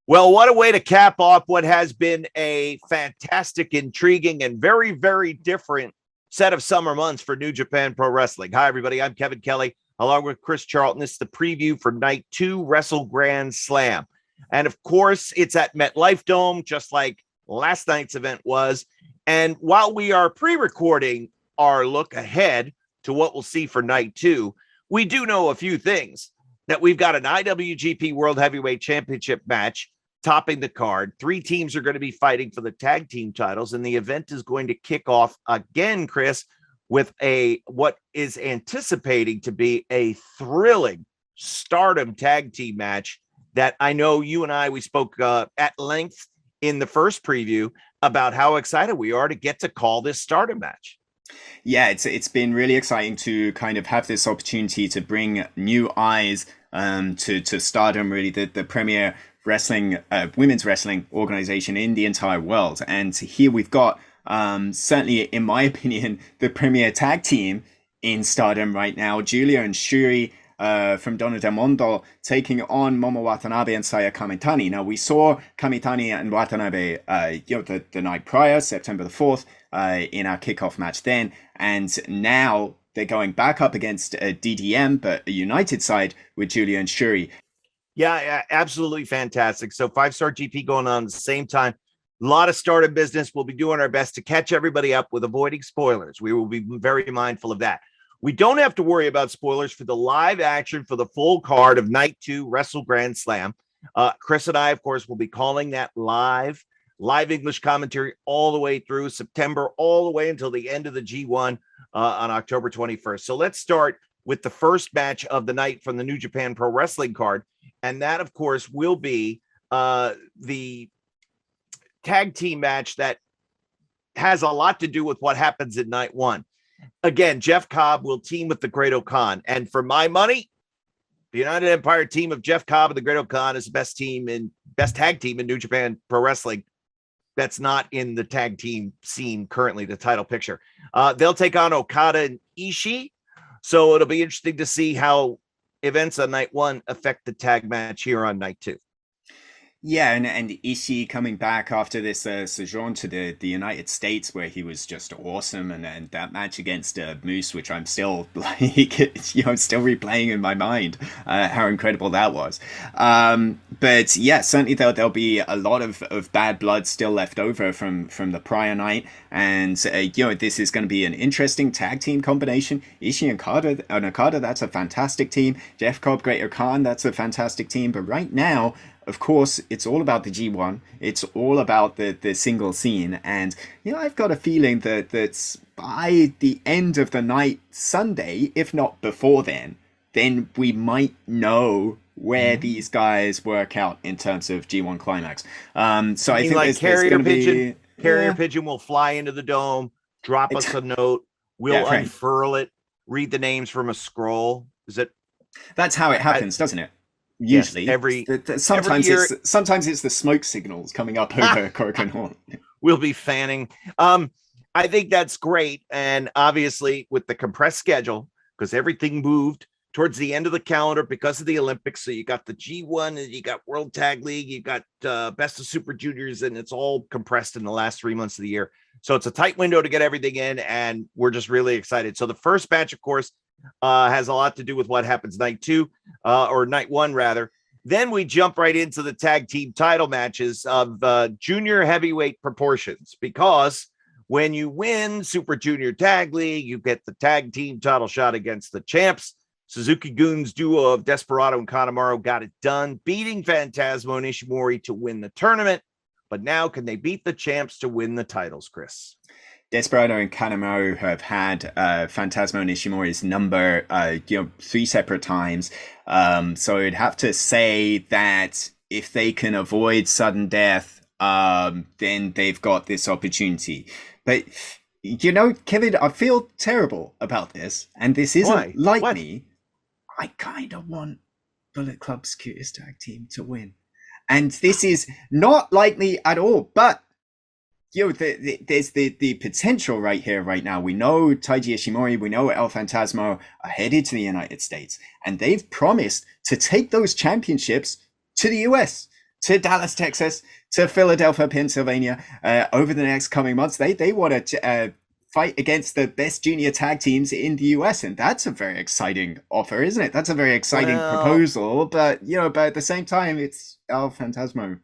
Well, what a way to cap off what has been a fantastic, intriguing, and very, very different set of summer months for New Japan Pro Wrestling. Hi, everybody. I'm Kevin Kelly, along with Chris Charlton. This is the preview for Night 2 Wrestle Grand Slam. And, of course, it's at MetLife Dome, just like last night's event was. And while we are pre-recording our look ahead to what we'll see for Night 2, we do know a few things. That we've got an IWGP World Heavyweight Championship match topping the card. 3 teams are going to be fighting for the tag team titles, and the event is going to kick off again, Chris, with what is anticipating to be a thrilling Stardom tag team match that I know you and we spoke at length in the first preview about how excited we are to get to call this Stardom match. Yeah, it's been really exciting to kind of have this opportunity to bring new eyes to Stardom, really the premier wrestling, women's wrestling organization in the entire world. And here we've got, certainly in my opinion, the premier tag team in Stardom right now, Giulia and Shuri from Donna Del Mondo taking on Momo Watanabe and Saya Kamitani. Now, we saw Kamitani and Watanabe the night prior, September the 4th, in our kickoff match then, and now they're going back up against DDM, but a united side with Giulia and Shuri. Yeah, absolutely fantastic. So 5-Star GP going on at the same time. A lot of Stardom business. We'll be doing our best to catch everybody up with avoiding spoilers. We will be very mindful of that. We don't have to worry about spoilers for the live action for the full card of Night 2 Wrestle Grand Slam. Chris and I, of course, will be calling that live English commentary all the way through September, all the way until the end of the G1 on October 21st. So let's start with the first match of the night from the New Japan Pro Wrestling card. And that, of course, will be the tag team match that has a lot to do with what happens in Night 1. Again, Jeff Cobb will team with the Great O'Khan. And for my money, the United Empire team of Jeff Cobb and the Great O'Khan is the best tag team in New Japan Pro Wrestling. That's not in the tag team scene currently, the title picture. They'll take on Okada and Ishii. So it'll be interesting to see how events on Night 1 affect the tag match here on Night 2. Yeah, and Ishii coming back after this sojourn to the United States, where he was just awesome, and that match against Moose, which I'm still still replaying in my mind how incredible that was. But yeah, certainly there'll be a lot of bad blood still left over from the prior night, and this is going to be an interesting tag team combination. Ishii and Okada, that's a fantastic team. Jeff Cobb, Great O'Khan, that's a fantastic team. But right now, of course, it's all about the G1. It's all about the single scene. And, I've got a feeling that by the end of the night Sunday, if not before then we might know where these guys work out in terms of G1 climax. So I think like Carrier Pigeon. Carrier Yeah. Pigeon will fly into the dome, drop us a note. We'll unfurl it, read the names from a scroll. That's how it happens, doesn't it? Usually, yes, sometimes it's the smoke signals coming up over Korakuen Hall. We'll be fanning. I think that's great, and obviously with the compressed schedule, because everything moved towards the end of the calendar because of the Olympics. So you got the G1 and you got World Tag League, you got Best of Super Juniors, and it's all compressed in the last 3 months of the year. So it's a tight window to get everything in, and we're just really excited. So the first match, of course, has a lot to do with what happens Night 2 or Night 1 rather. Then we jump right into the tag team title matches of junior heavyweight proportions, because when you win Super Junior Tag League, you get the tag team title shot against the champs. Suzuki-Gun's duo of Desperado and Kanemaru got it done, beating Phantasmo and Ishimori to win the tournament. But now can they beat the champs to win the titles, Chris? Desperado and Kanemaru have had Phantasmo and Ishimori's number 3 separate times. So I'd have to say that if they can avoid sudden death, then they've got this opportunity. But, Kevin, I feel terrible about this. And this isn't me. I kind of want Bullet Club's Cutest Tag Team to win. And this is not like me at all, but there's the potential right here, right now. We know Taiji Ishimori, we know El Phantasmo are headed to the United States, and they've promised to take those championships to the US. to Dallas, Texas, to Philadelphia, Pennsylvania, over the next coming months. They want to fight against the best junior tag teams in the US, and that's a very exciting offer, isn't it? That's a very exciting proposal, but but at the same time, it's El Phantasmo.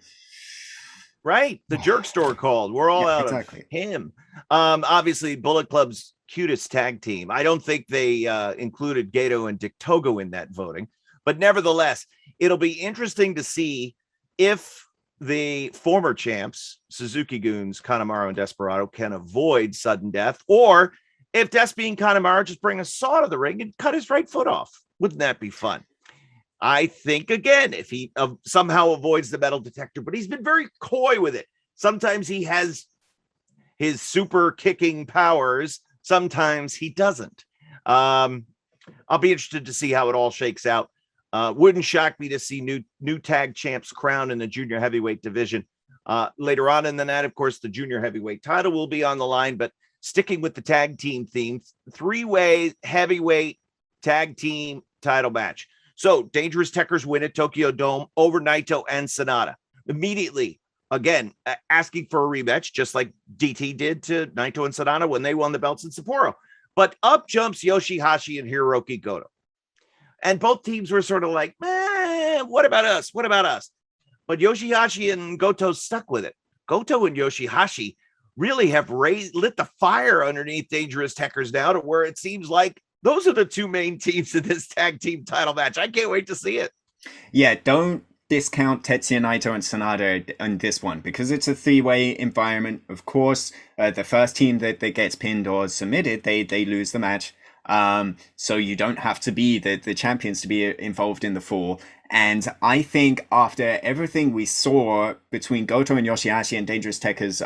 Right, the jerk store called. We're all out of him. Obviously, Bullet Club's cutest tag team. I don't think they included Gato and Dick Togo in that voting, but nevertheless, it'll be interesting to see if the former champs, Suzuki Goons, Kanemaru and Desperado, can avoid sudden death, or if Despy and Kanemaru just bring a saw to the ring and cut his right foot off. Wouldn't that be fun? I think, again, if he somehow avoids the metal detector, but he's been very coy with it. Sometimes he has his super kicking powers. Sometimes he doesn't. I'll be interested to see how it all shakes out. Wouldn't shock me to see new tag champs crowned in the junior heavyweight division. Later on in the night, of course, the junior heavyweight title will be on the line, but sticking with the tag team theme, 3-way heavyweight tag team title match. So Dangerous Tekkers win at Tokyo Dome over Naito and Sonata. Immediately, again, asking for a rematch, just like DT did to Naito and Sonata when they won the belts in Sapporo. But up jumps Yoshihashi and Hiroki Goto. And both teams were sort of like, what about us? What about us? But Yoshihashi and Goto stuck with it. Goto and Yoshihashi really have lit the fire underneath Dangerous Tekkers now to where it seems like those are the two main teams in this tag team title match. I can't wait to see it. Yeah, don't discount Tetsuya Naito and Sonata on this one because it's a 3-way environment. Of course, the first team that gets pinned or submitted, they lose the match. So you don't have to be the champions to be involved in the fall. And I think after everything we saw between Goto and Yoshihashi and Dangerous Tekkers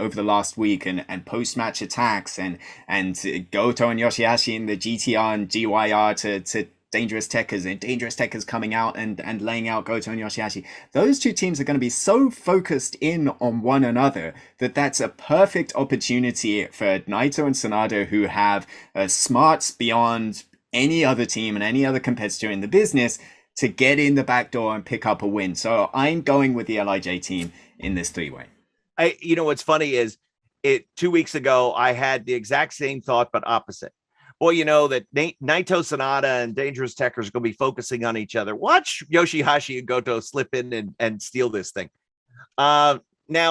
over the last week and post-match attacks and Goto and Yoshihashi in the GTR and GYR to Dangerous Tekkers and Dangerous Tekkers coming out and laying out Goto and Yoshihashi, those two teams are going to be so focused in on one another that's a perfect opportunity for Naito and Sonata, who have smarts beyond any other team and any other competitor in the business, to get in the back door and pick up a win. So I'm going with the LIJ team in this 3-way. What's funny is 2 weeks ago, I had the exact same thought, but opposite. Well, that Naito, Sonata, and Dangerous Tekkers are going to be focusing on each other. Watch Yoshihashi and Goto slip in and steal this thing. Now,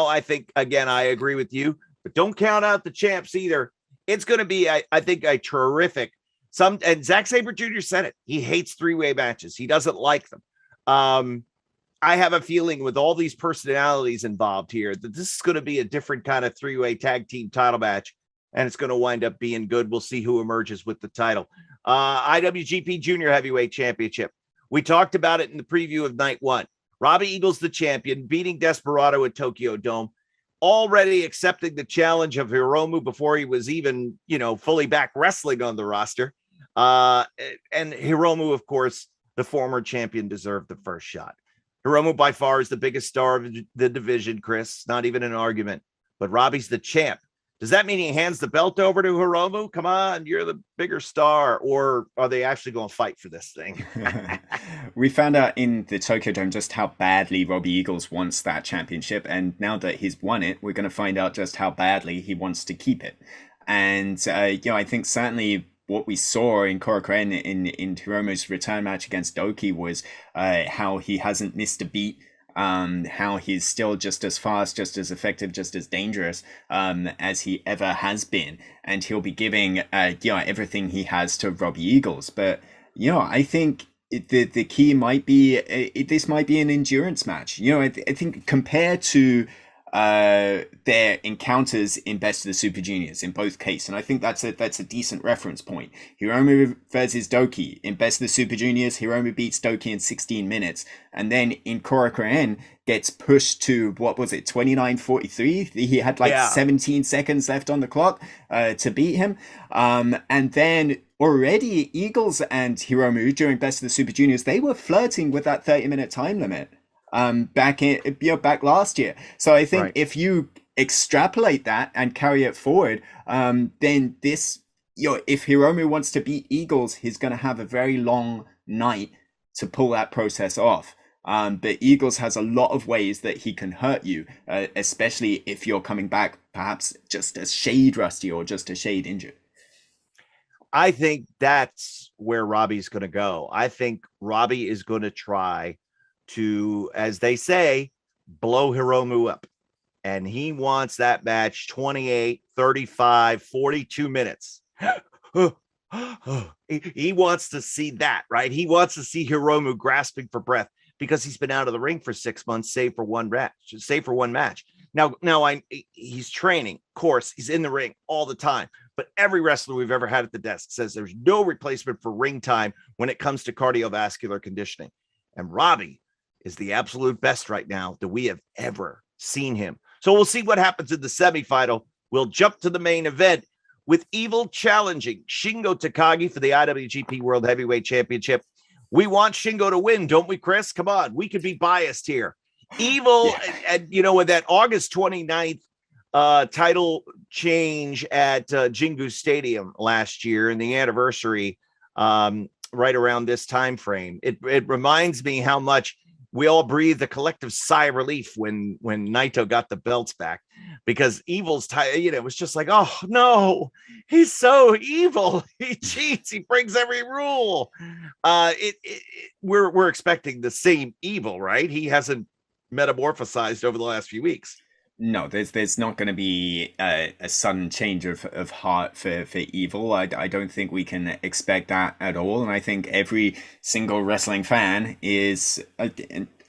I think, again, I agree with you, but don't count out the champs either. It's going to be, I think, a terrific. And Zack Sabre Jr. said it. He hates 3-way matches. He doesn't like them. I have a feeling with all these personalities involved here that this is going to be a different kind of 3-way tag team title match, and it's going to wind up being good. We'll see who emerges with the title. IWGP Junior Heavyweight Championship. We talked about it in the preview of night 1. Robbie Eagles, the champion, beating Desperado at Tokyo Dome, already accepting the challenge of Hiromu before he was even, fully back wrestling on the roster. And Hiromu, of course, the former champion, deserved the first shot. Hiromu by far is the biggest star of the division, Chris. Not even an argument. But Robbie's the champ. Does that mean he hands the belt over to Hiromu? Come on, you're the bigger star. Or are they actually going to fight for this thing? We found out in the Tokyo Dome just how badly Robbie Eagles wants that championship. And now that he's won it, we're going to find out just how badly he wants to keep it. And, I think certainly what we saw in Korakuen in Hiromu's return match against Doki was how he hasn't missed a beat. How he's still just as fast, just as effective, just as dangerous as he ever has been, and he'll be giving everything he has to Robbie Eagles. But I think the key might be this might be an endurance match. I think compared to their encounters in Best of the Super Juniors in both cases, and I think that's a decent reference point. Hiromu versus Doki in Best of the Super Juniors, Hiromu beats Doki in 16 minutes, and then in Korakuen gets pushed to 29:43. He had 17 seconds left on the clock to beat him, and then already Eagles and Hiromu during Best of the Super Juniors, they were flirting with that 30-minute time limit back last year. So I think if you extrapolate that and carry it forward, then this, if Hiromu wants to beat Eagles, he's going to have a very long night to pull that process off. But Eagles has a lot of ways that he can hurt you, especially if you're coming back perhaps just a shade rusty or just a shade injured. I think that's where Robbie's going to go. I think Robbie is going to try to, as they say, blow Hiromu up. And he wants that match 28, 35, 42 minutes. He wants to see that, right? He wants to see Hiromu grasping for breath because he's been out of the ring for 6 months, save for one match. Now he's training, of course, he's in the ring all the time. But every wrestler we've ever had at the desk says there's no replacement for ring time when it comes to cardiovascular conditioning. And Robbie is the absolute best right now that we have ever seen him. So we'll see what happens in the semifinal. We'll jump to the main event with Evil challenging Shingo Takagi for the IWGP World Heavyweight Championship. We want Shingo to win, don't we, Chris? Come on, we could be biased here. Evil, and with that August 29th title change at Jingu Stadium last year and the anniversary right around this time frame, it reminds me how much we all breathed a collective sigh of relief when Naito got the belts back, because Evil's it was just like, oh no, he's so evil. He cheats. He breaks every rule. We're expecting the same Evil, right? He hasn't metamorphosized over the last few weeks. No, there's not going to be a sudden change of heart for Evil. I don't think we can expect that at all. And I think every single wrestling fan is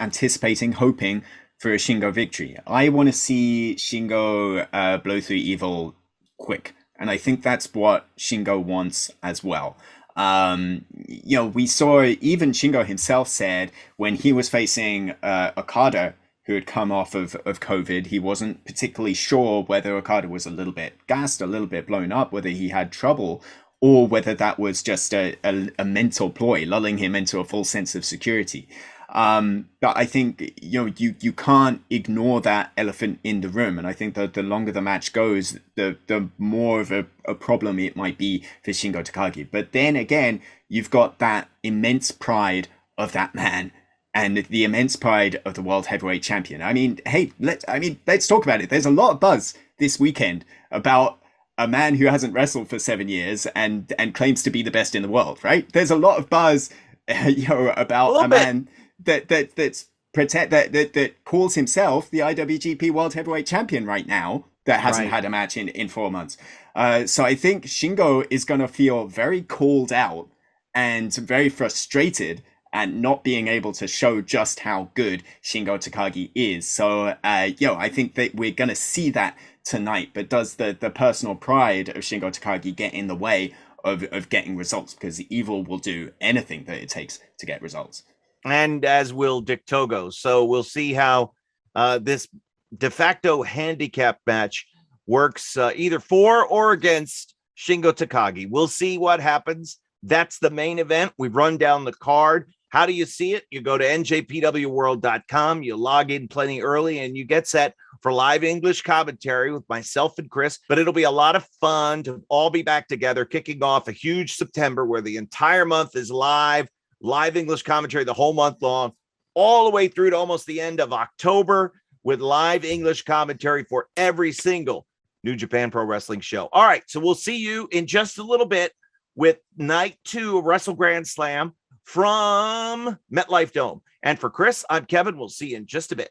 anticipating, hoping for a Shingo victory. I want to see Shingo blow through Evil quick. And I think that's what Shingo wants as well. We saw even Shingo himself said when he was facing Okada, who had come off of COVID, he wasn't particularly sure whether Okada was a little bit gassed, a little bit blown up, whether he had trouble, or whether that was just a mental ploy, lulling him into a false sense of security. But I think you can't ignore that elephant in the room, and I think that the longer the match goes, the more of a problem it might be for Shingo Takagi. But then again, you've got that immense pride of that man. And the immense pride of the World Heavyweight Champion. I mean, hey, let's talk about it. There's a lot of buzz this weekend about a man who hasn't wrestled for 7 years and claims to be the best in the world, right? There's a lot of buzz, about a man that calls himself the IWGP World Heavyweight Champion right now that hasn't had a match in 4 months. So I think Shingo is going to feel very called out and very frustrated and not being able to show just how good Shingo Takagi is. So, I think that we're going to see that tonight. But does the personal pride of Shingo Takagi get in the way of getting results? Because Evil will do anything that it takes to get results. And as will Dick Togo. So we'll see how this de facto handicap match works either for or against Shingo Takagi. We'll see what happens. That's the main event. We've run down the card. How do you see it? You go to njpwworld.com, you log in plenty early, and you get set for live English commentary with myself and Chris. But it'll be a lot of fun to all be back together, kicking off a huge September where the entire month is live English commentary the whole month long, all the way through to almost the end of October with live English commentary for every single New Japan Pro Wrestling show. All right, so we'll see you in just a little bit with night 2 of Wrestle Grand Slam from MetLife Dome. And for Chris, I'm Kevin. We'll see you in just a bit.